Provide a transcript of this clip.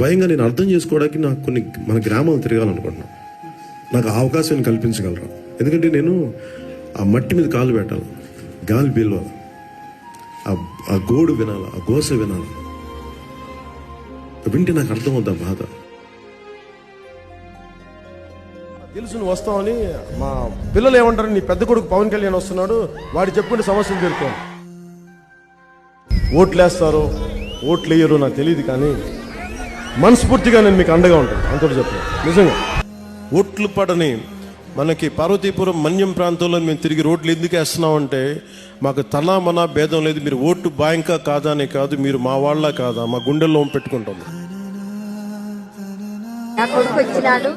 స్వయంగా నేను అర్థం చేసుకోవడానికి నాకు కొన్ని మన గ్రామాలు తిరగాలనుకుంటున్నాను. నాకు ఆ అవకాశాన్ని కల్పించగలరు. ఎందుకంటే నేను ఆ మట్టి మీద కాలు పెట్టాలి, గాలి పీలవాలి, ఆ గోడు వినాలి, ఆ గోస వినాలి. వింటే నాకు అర్థమవుద్ది ఆ బాధ. తెలుసు నువ్వు వస్తావని. మా పిల్లలు ఏమంటారు, నీ పెద్ద కొడుకు పవన్ కళ్యాణ్ వస్తున్నాడు, వాడు చెప్పుకునే సమస్యలు తీరుకోవాలి. ఓట్లు వేస్తారో ఓట్లు వేయరో నాకు తెలియదు, కానీ మనస్ఫూర్తిగా నేను మీకు అండగా ఉంటాను. అంతటి చెప్పాను నిజంగా. ఓట్లు పడని మనకి పార్వతీపురం మన్యం ప్రాంతంలో మేము తిరిగి రోడ్లు ఎందుకు వేస్తున్నామంటే మాకు తలా మనా భేదం లేదు. మీరు ఓటు బాయంకా కాదా అని కాదు, మీరు మా వాళ్ళ కాదా, మా గుండెల్లో పెట్టుకుంటాము. నా కొడుకు వచ్చినాడు,